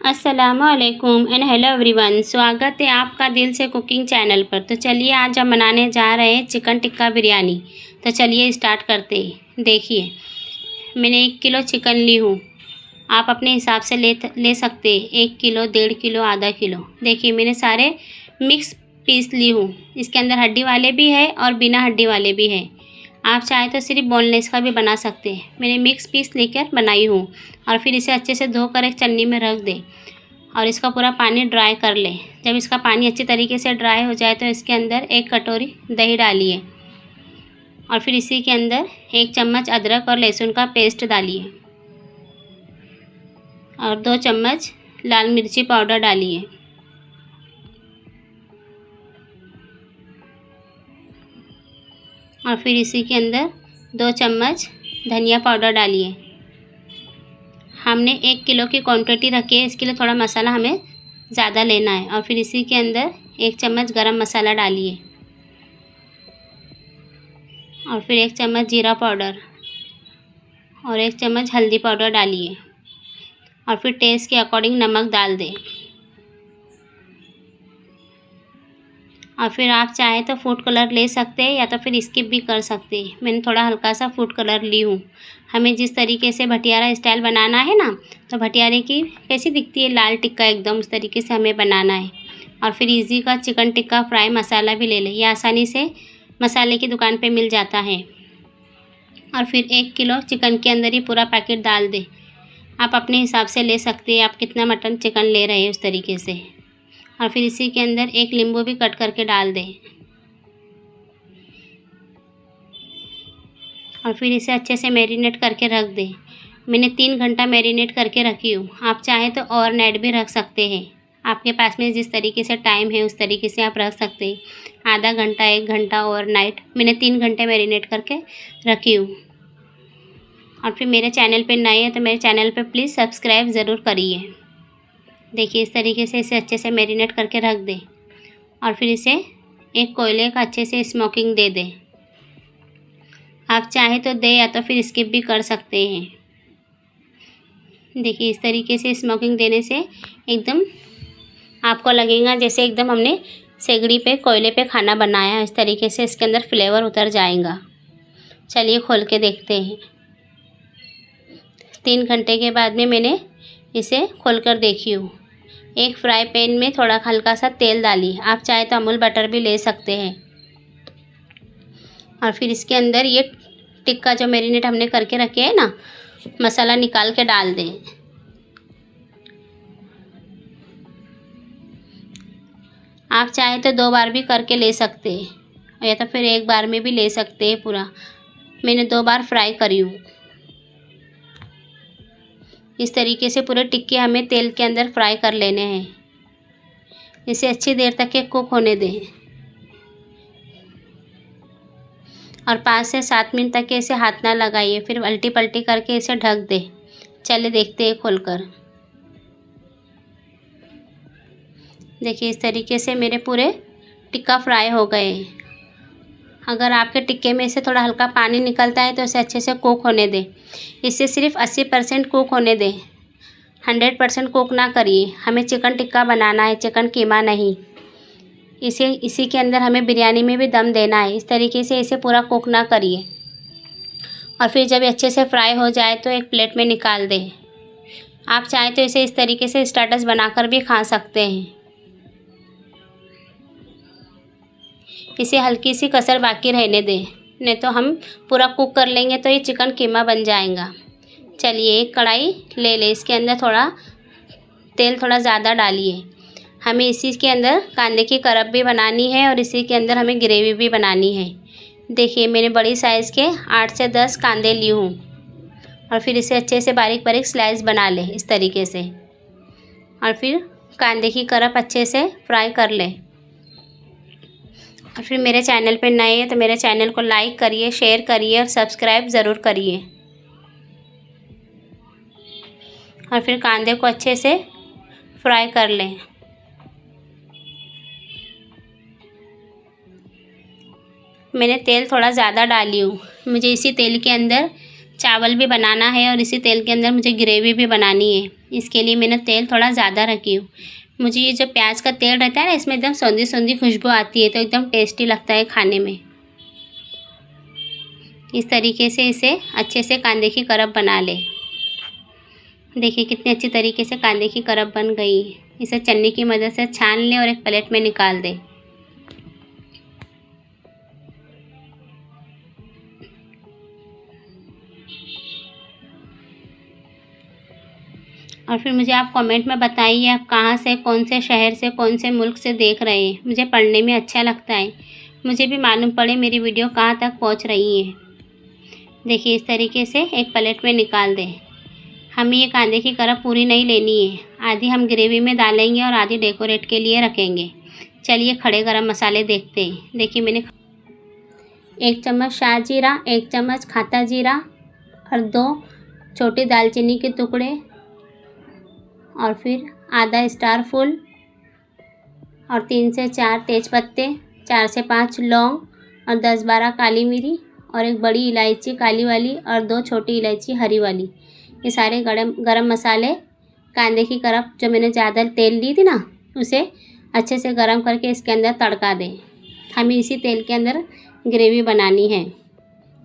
अस्सलामुअलैकुम and hello everyone. स्वागत है आपका दिल से कुकिंग चैनल पर। तो चलिए आज हम बनाने जा रहे हैं चिकन टिक्का बिरयानी। तो चलिए स्टार्ट करते हैं। देखिए मैंने 1 किलो चिकन ली हूँ। आप अपने हिसाब से ले सकते हैं, 1 किलो, 1.5 किलो, आधा किलो। देखिए मैंने सारे मिक्स पीस ली हूँ। इसके अंदर हड्डी वाले भी है और बिना हड्डी वाले भी है। आप चाहे तो सिर्फ बोनलेस का भी बना सकते हैं। मैंने मिक्स पीस लेकर बनाई हूँ और फिर इसे अच्छे से धोकर एक चन्नी में रख दें और इसका पूरा पानी ड्राई कर लें। जब इसका पानी अच्छी तरीके से ड्राई हो जाए तो इसके अंदर 1 कटोरी दही डालिए और फिर इसी के अंदर 1 चम्मच अदरक और लहसुन का पेस्ट डालिए और 2 चम्मच लाल मिर्ची पाउडर डालिए और फिर इसी के अंदर 2 चम्मच धनिया पाउडर डालिए। हमने 1 किलो की क्वांटिटी रखी है, इसके लिए थोड़ा मसाला हमें ज़्यादा लेना है। और फिर इसी के अंदर 1 चम्मच गरम मसाला डालिए और फिर 1 चम्मच जीरा पाउडर और 1 चम्मच हल्दी पाउडर डालिए और फिर टेस्ट के अकॉर्डिंग नमक डाल दें। और फिर आप चाहे तो फूड कलर ले सकते हैं या तो फिर स्किप भी कर सकते हैं। मैंने थोड़ा हल्का सा फूड कलर ली हूँ। हमें जिस तरीके से भटियारा स्टाइल बनाना है ना, तो भटियारे की कैसी दिखती है लाल टिक्का, एकदम उस तरीके से हमें बनाना है। और फिर इजी का चिकन टिक्का फ्राई मसाला भी ले लें, यह आसानी से मसाले की दुकान पर मिल जाता है। और फिर 1 किलो चिकन के अंदर ही पूरा पैकेट डाल दें। आप अपने हिसाब से ले सकते हैं, आप कितना मटन चिकन ले रहे हैं उस तरीके से। और फिर इसी के अंदर 1 नींबू भी कट करके डाल दें और फिर इसे अच्छे से मैरिनेट करके रख दें। मैंने 3 घंटा मैरिनेट करके रखी हूँ। आप चाहें तो ओवरनाइट भी रख सकते हैं। आपके पास में जिस तरीके से टाइम है उस तरीके से आप रख सकते हैं। आधा घंटा, 1 घंटा ओवरनाइट। मैंने 3 घंटे मैरिनेट करके रखी हूँ। और फिर मेरे चैनल पे नए हैं तो मेरे चैनल पे प्लीज़ सब्सक्राइब ज़रूर करिए। देखिए इस तरीके से इसे अच्छे से मैरिनेट करके रख दें और फिर इसे एक कोयले का अच्छे से स्मोकिंग दे दें। आप चाहे तो दे या तो फिर स्किप भी कर सकते हैं। देखिए इस तरीके से स्मोकिंग देने से एकदम आपको लगेगा जैसे एकदम हमने सेगड़ी पे, कोयले पे खाना बनाया है। इस तरीके से इसके अंदर फ्लेवर उतर जाएगा। चलिए खोल के देखते हैं। 3 घंटे के बाद में मैंने इसे खोलकर देखी हूँ। एक फ्राई पैन में थोड़ा हल्का सा तेल डालिए। आप चाहे तो अमूल बटर भी ले सकते हैं। और फिर इसके अंदर ये टिक्का जो मैरिनेट हमने करके रखे है ना, मसाला निकाल के डाल दें। आप चाहे तो 2 बार भी करके ले सकते हैं या तो फिर 1 बार में भी ले सकते हैं पूरा। मैंने 2 बार फ्राई करी हूँ। इस तरीके से पूरे टिक्के हमें तेल के अंदर फ्राई कर लेने हैं। इसे अच्छी देर तक के कुक होने दें और 5 से 7 मिनट तक के इसे हाथ ना लगाइए। फिर उल्टी पलटी करके इसे ढक दें। चलिए देखते हैं खोलकर। देखिए इस तरीके से मेरे पूरे टिक्का फ्राई हो गए हैं। अगर आपके टिक्के में से थोड़ा हल्का पानी निकलता है तो इसे अच्छे से कुक होने दें। इसे सिर्फ 80% कुक होने दें, 100% कुक ना करिए। हमें चिकन टिक्का बनाना है, चिकन कीमा नहीं। इसी के अंदर हमें बिरयानी में भी दम देना है। इस तरीके से इसे पूरा कुक ना करिए। और फिर जब अच्छे से फ्राई हो जाए तो एक प्लेट में निकाल दें। आप चाहे तो इसे इस तरीके से स्टार्टर्स बनाकर भी खा सकते हैं। इसे हल्की सी कसर बाकी रहने दें, नहीं तो हम पूरा कुक कर लेंगे तो ये चिकन कीमा बन जाएगा। चलिए एक कढ़ाई ले लें। इसके अंदर तेल थोड़ा ज़्यादा डालिए। हमें इसी के अंदर कांदे की करब भी बनानी है और इसी के अंदर हमें ग्रेवी भी बनानी है। देखिए मैंने बड़ी साइज़ के 8 से 10 कांदे ली हूँ और फिर इसे अच्छे से बारीक बारीक स्लाइस बना लें इस तरीके से। और फिर कांदे की करब अच्छे से फ्राई कर लें। और फिर मेरे चैनल पे नए हैं तो मेरे चैनल को लाइक करिए, शेयर करिए और सब्सक्राइब ज़रूर करिए। और फिर कांदे को अच्छे से फ्राई कर लें। मैंने तेल थोड़ा ज़्यादा डाली हूँ। मुझे इसी तेल के अंदर चावल भी बनाना है और इसी तेल के अंदर मुझे ग्रेवी भी बनानी है। इसके लिए मैंने तेल थोड़ा ज़्यादा रखी हूँ। मुझे ये जो प्याज का तेल रहता है ना, इसमें एकदम सौंधी सौंधी खुशबू आती है, तो एकदम टेस्टी लगता है खाने में। इस तरीके से इसे अच्छे से कांदे की करब बना ले। देखिए कितनी अच्छी तरीके से कांदे की करब बन गई। इसे छन्नी की मदद से छान ले और एक प्लेट में निकाल दे। और फिर मुझे आप कमेंट में बताइए आप कहाँ से, कौन से शहर से, कौन से मुल्क से देख रहे हैं। मुझे पढ़ने में अच्छा लगता है, मुझे भी मालूम पड़े मेरी वीडियो कहाँ तक पहुँच रही है। देखिए इस तरीके से एक प्लेट में निकाल दें। हमें ये कांदे की करब पूरी नहीं लेनी है, आधी हम ग्रेवी में डालेंगे और आधी डेकोरेट के लिए रखेंगे। चलिए खड़े गरम मसाले देखते हैं। देखिए मैंने 1 चम्मच शाह जीरा, 1 चम्मच खाता जीरा और 2 छोटी दालचीनी के टुकड़े और फिर आधा स्टार फुल और 3 से 4 तेज़पत्ते, 4 से 5 लौंग और 10-12 काली मिरी और एक बड़ी इलायची काली वाली और 2 छोटी इलायची हरी वाली। ये सारे गरम मसाले कांदे की करब जो मैंने ज़्यादा तेल ली थी ना, उसे अच्छे से गरम करके इसके अंदर तड़का दें। हमें इसी तेल के अंदर ग्रेवी बनानी है।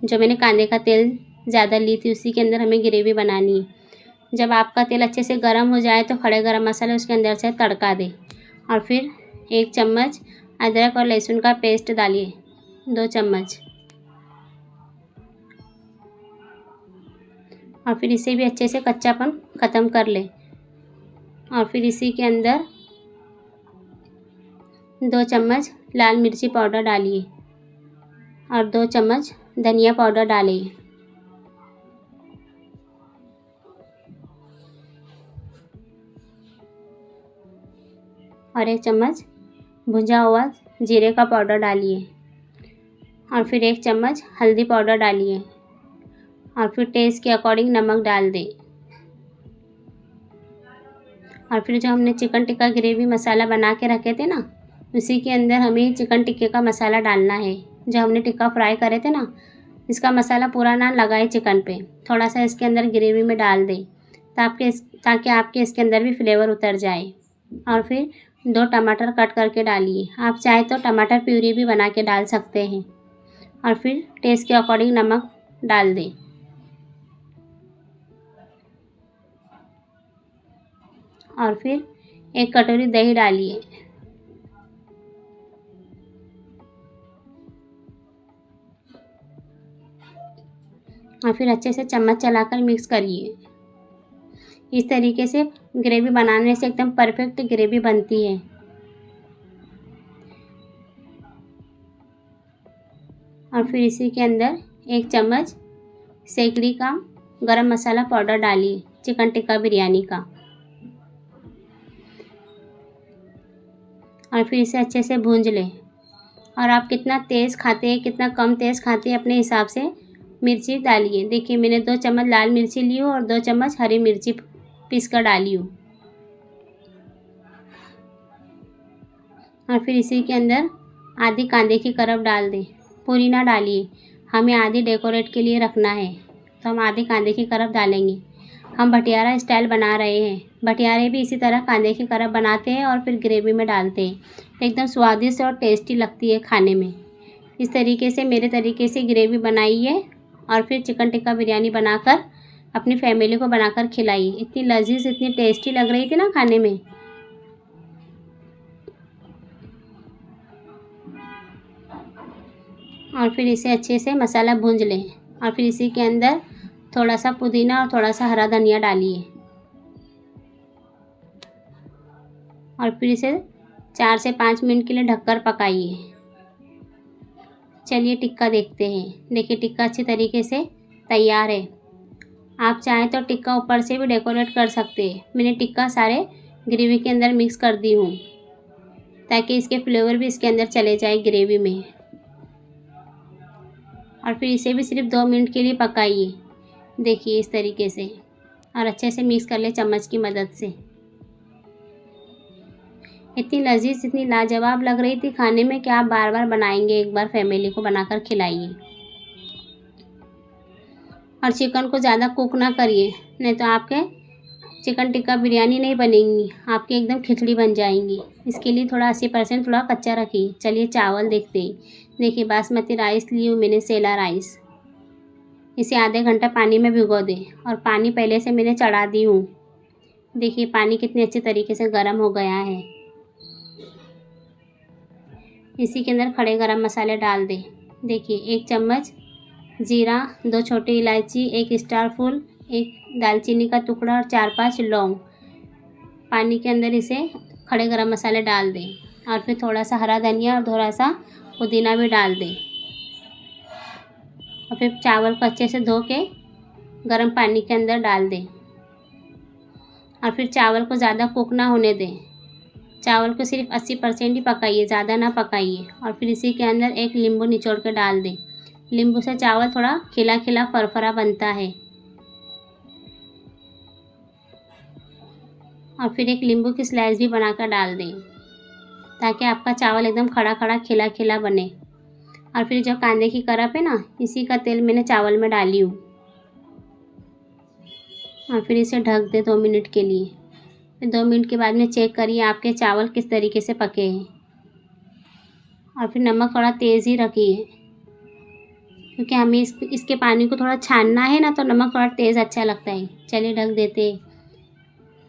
जो मैंने कांदे का तेल ज़्यादा ली थी उसी के अंदर हमें ग्रेवी बनानी है। जब आपका तेल अच्छे से गर्म हो जाए तो खड़े गरम मसाले उसके अंदर से तड़का दें और फिर 1 चम्मच अदरक और लहसुन का पेस्ट डालिए, 2 चम्मच, और फिर इसे भी अच्छे से कच्चापन ख़त्म कर ले। और फिर इसी के अंदर 2 चम्मच लाल मिर्ची पाउडर डालिए और 2 चम्मच धनिया पाउडर डालिए और 1 चम्मच भुंजा हुआ जीरे का पाउडर डालिए और फिर 1 चम्मच हल्दी पाउडर डालिए और फिर टेस्ट के अकॉर्डिंग नमक डाल दें। और फिर जो हमने चिकन टिक्का ग्रेवी मसाला बना के रखे थे ना, उसी के अंदर हमें चिकन टिक्के का मसाला डालना है। जो हमने टिक्का फ्राई करे थे ना, इसका मसाला पूरा ना लगाए चिकन पे, थोड़ा सा इसके अंदर ग्रेवी में डाल दें ताकि आपके इसके अंदर भी फ्लेवर उतर जाए। और फिर 2 टमाटर कट करके डालिए। आप चाहे तो टमाटर प्यूरी भी बना के डाल सकते हैं। और फिर टेस्ट के अकॉर्डिंग नमक डाल दें और फिर 1 कटोरी दही डालिए और फिर अच्छे से चम्मच चलाकर मिक्स करिए। इस तरीके से ग्रेवी बनाने से एकदम परफेक्ट ग्रेवी बनती है। और फिर इसी के अंदर 1 चम्मच सेकड़ी का गरम मसाला पाउडर डालिए, चिकन टिक्का बिरयानी का, और फिर इसे अच्छे से भूंज लें। और आप कितना तेज़ खाते हैं, कितना कम तेज़ खाते हैं, अपने हिसाब से मिर्ची डालिए। देखिए मैंने 2 चम्मच लाल मिर्ची ली हूँ और 2 चम्मच हरी मिर्ची पीस कर डाली हूँ। और फिर इसी के अंदर आधी कांदे की करब डाल दें, पूरी ना डालिए, हमें आधी डेकोरेट के लिए रखना है, तो हम आधी कांदे की करब डालेंगे। हम भटियारा स्टाइल बना रहे हैं। भटियारे भी इसी तरह कांदे की करब बनाते हैं और फिर ग्रेवी में डालते हैं। एकदम स्वादिष्ट और टेस्टी लगती है खाने में। इस तरीके से मेरे तरीके से ग्रेवी बनाइए और फिर चिकन टिक्का बिरयानी बनाकर अपनी फैमिली को बनाकर खिलाइए। इतनी लजीज, इतनी टेस्टी लग रही थी ना खाने में। और फिर इसे अच्छे से मसाला भूंज लें और फिर इसी के अंदर थोड़ा सा पुदीना और थोड़ा सा हरा धनिया डालिए और फिर इसे 4 से 5 मिनट के लिए ढककर पकाइए। चलिए टिक्का देखते हैं। देखिए टिक्का अच्छी तरीके से तैयार है। आप चाहें तो टिक्का ऊपर से भी डेकोरेट कर सकते हैं। मैंने टिक्का सारे ग्रेवी के अंदर मिक्स कर दी हूँ ताकि इसके फ्लेवर भी इसके अंदर चले जाए ग्रेवी में। और फिर इसे भी सिर्फ 2 मिनट के लिए पकाइए। देखिए इस तरीके से, और अच्छे से मिक्स कर ले चम्मच की मदद से। इतनी लजीज, इतनी लाजवाब लग रही थी खाने में कि आप बार बार बनाएंगे, एक बार फैमिली को बनाकर खिलाइए। और चिकन को ज़्यादा कुक ना करिए, नहीं तो आपके चिकन टिक्का बिरयानी नहीं बनेंगी, आपकी एकदम खिचड़ी बन जाएंगी। इसके लिए थोड़ा 80% थोड़ा कच्चा रखिए। चलिए चावल देखते हैं। देखिए बासमती राइस ली हूँ मैंने, सेला राइस। इसे आधे घंटा पानी में भिगो दें और पानी पहले से मैंने चढ़ा दी हूँ। देखिए पानी कितने अच्छे तरीके से गर्म हो गया है। इसी के अंदर खड़े गरम मसाले डाल दें। देखिए 1 चम्मच जीरा, 2 छोटी इलायची, 1 स्टार फूल, 1 दालचीनी का टुकड़ा और 4-5 लौंग। पानी के अंदर इसे खड़े गरम मसाले डाल दें और फिर थोड़ा सा हरा धनिया और थोड़ा सा पुदीना भी डाल दें और फिर चावल को अच्छे से धो के गर्म पानी के अंदर डाल दें और फिर चावल को ज़्यादा कुक ना होने दें। चावल को सिर्फ 80% ही पकाइए, ज़्यादा ना पकाइए। और फिर इसी के अंदर 1 नींबू निचोड़ के डाल दें। नींबू से चावल थोड़ा खिला खिला फरफरा बनता है। और फिर 1 नींबू की स्लाइस भी बनाकर डाल दें ताकि आपका चावल एकदम खड़ा खड़ा खिला खिला बने। और फिर जो कांदे की करप है ना, इसी का तेल मैंने चावल में डाली हूँ और फिर इसे ढक दे 2 मिनट के लिए। फिर 2 मिनट के बाद में चेक करिए आपके चावल किस तरीके से पके हैं। और फिर नमक थोड़ा तेज़ ही रखिए क्योंकि हमें इसके पानी को थोड़ा छानना है ना, तो नमक थोड़ा तेज़ अच्छा लगता है। चलिए ढक देते हैं।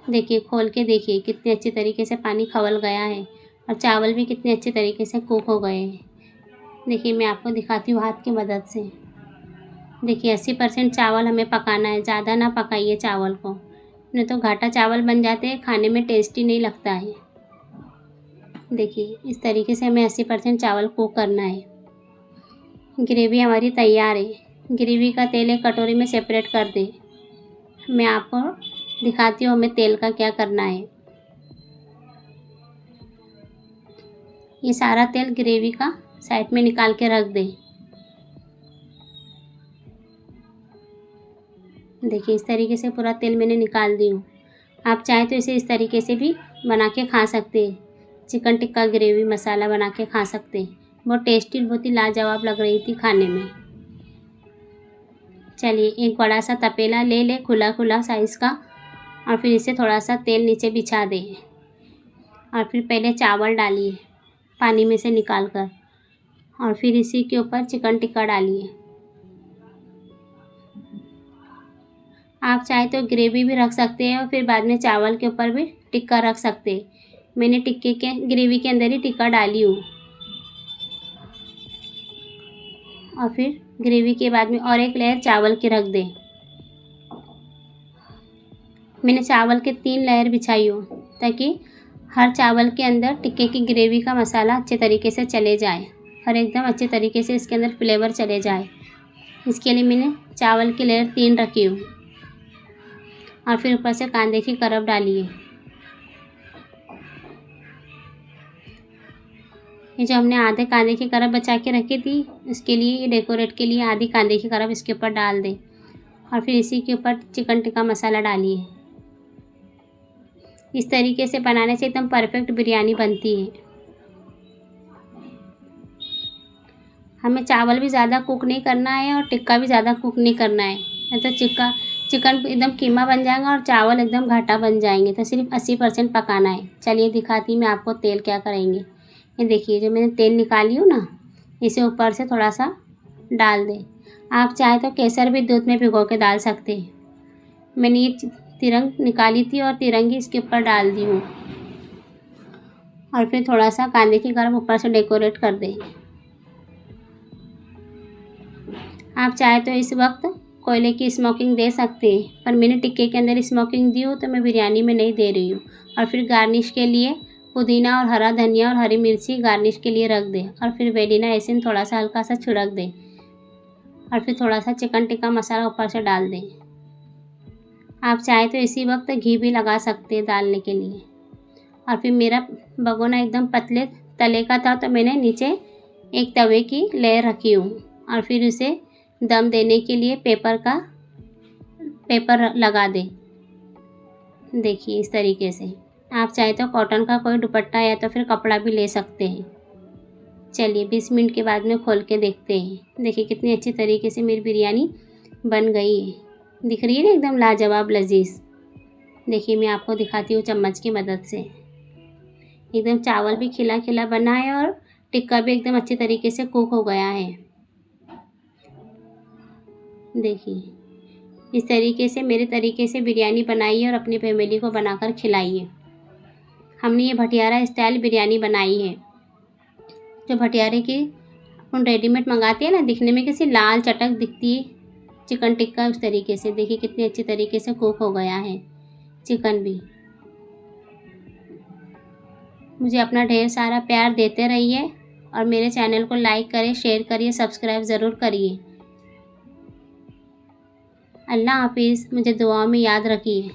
देखिए खोल के देखिए कितने अच्छे तरीके से पानी खवल गया है और चावल भी कितने अच्छे तरीके से कुक हो गए हैं। देखिए मैं आपको दिखाती हूँ हाथ की मदद से। देखिए 80% चावल हमें पकाना है, ज़्यादा ना पकाइए चावल को, नहीं तो घाटा चावल बन जाते हैं, खाने में टेस्टी नहीं लगता है। देखिए इस तरीके से हमें 80% चावल कुक करना है। ग्रेवी हमारी तैयार है। ग्रेवी का तेल एक कटोरी में सेपरेट कर दें। मैं आपको दिखाती हूँ हमें तेल का क्या करना है। ये सारा तेल ग्रेवी का साइड में निकाल के रख दें। देखिए इस तरीके से पूरा तेल मैंने निकाल दी हूँ। आप चाहें तो इसे इस तरीके से भी बना के खा सकते हैं। चिकन टिक्का ग्रेवी मसाला बना के खा सकते हैं। बहुत टेस्टी, बहुत ही लाजवाब लग रही थी खाने में। चलिए एक बड़ा सा तपेला ले ले, खुला खुला साइज़ का, और फिर इसे थोड़ा सा तेल नीचे बिछा दें और फिर पहले चावल डालिए पानी में से निकाल कर और फिर इसी के ऊपर चिकन टिक्का डालिए। आप चाहे तो ग्रेवी भी रख सकते हैं और फिर बाद में चावल के ऊपर भी टिक्का रख सकते हैं। मैंने टिक्के के ग्रेवी के अंदर ही टिक्का डाली हूँ और फिर ग्रेवी के बाद में और 1 लेयर चावल की रख दें। मैंने चावल के 3 लेयर बिछाई हूँ ताकि हर चावल के अंदर टिक्के की ग्रेवी का मसाला अच्छे तरीके से चले जाए और एकदम अच्छे तरीके से इसके अंदर फ्लेवर चले जाए। इसके लिए मैंने चावल की लेयर 3 रखी हूँ और फिर ऊपर से कांदे की करप डालिए। ये जो हमने आधे कांदे की करप बचा के रखी थी, इसके लिए ये डेकोरेट के लिए आधी कांदे की करप इसके ऊपर डाल दें और फिर इसी के ऊपर चिकन टिक्का मसाला डालिए। इस तरीके से बनाने से एकदम परफेक्ट बिरयानी बनती है। हमें चावल भी ज़्यादा कुक नहीं करना है और टिक्का भी ज़्यादा कुक नहीं करना है, नहीं तो चिकन एकदम कीमा बन जाएगा और चावल एकदम घाटा बन जाएंगे। तो सिर्फ 80% पकाना है। चलिए दिखाती मैं आपको तेल क्या करेंगे। ये देखिए जो मैंने तेल निकाली हूँ ना, इसे ऊपर से थोड़ा सा डाल दें। आप चाहे तो केसर भी दूध में भिगो के डाल सकते हैं। मैंने ये तिरंग निकाली थी और तिरंगी इसके ऊपर डाल दी हूँ और फिर थोड़ा सा कांदे की करप ऊपर से डेकोरेट कर दें। आप चाहे तो इस वक्त कोयले की स्मोकिंग दे सकते हैं, पर मैंने टिक्के के अंदर स्मोकिंग दी हूँ तो मैं बिरयानी में नहीं दे रही हूँ। और फिर गार्निश के लिए पुदीना और हरा धनिया और हरी मिर्ची गार्निश के लिए रख दें और फिर वेनिला एसेंस थोड़ा सा हल्का सा छिड़क दें और फिर थोड़ा सा चिकन टिक्का मसाला ऊपर से डाल दें। आप चाहे तो इसी वक्त घी भी लगा सकते हैं डालने के लिए। और फिर मेरा भगोना एकदम पतले तले का था तो मैंने नीचे एक तवे की लेयर रखी हूँ और फिर उसे दम देने के लिए पेपर लगा दें। देखिए इस तरीके से। आप चाहे तो कॉटन का कोई दुपट्टा या तो फिर कपड़ा भी ले सकते हैं। चलिए 20 मिनट के बाद में खोल के देखते हैं। देखिए कितनी अच्छी तरीके से मेरी बिरयानी बन गई है। दिख रही है ना, एकदम लाजवाब लजीज। देखिए मैं आपको दिखाती हूँ चम्मच की मदद से। एकदम चावल भी खिला खिला बना है और टिक्का भी एकदम अच्छी तरीके से कुक हो गया है। देखिए इस तरीके से मेरे तरीके से बिरयानी बनाइए और अपनी फैमिली को बनाकर खिलाइए। हमने ये भटियारा स्टाइल बिरयानी बनाई है। जो भटियारे की अपन रेडीमेड मंगाते हैं ना, दिखने में कैसी लाल चटक दिखती है चिकन टिक्का, उस तरीके से देखिए कितनी अच्छी तरीके से कुक हो गया है चिकन भी। मुझे अपना ढेर सारा प्यार देते रहिए और मेरे चैनल को लाइक करें, शेयर करिए, सब्सक्राइब ज़रूर करिए। अल्लाह हाफिज़। मुझे दुआओं में याद रखिए।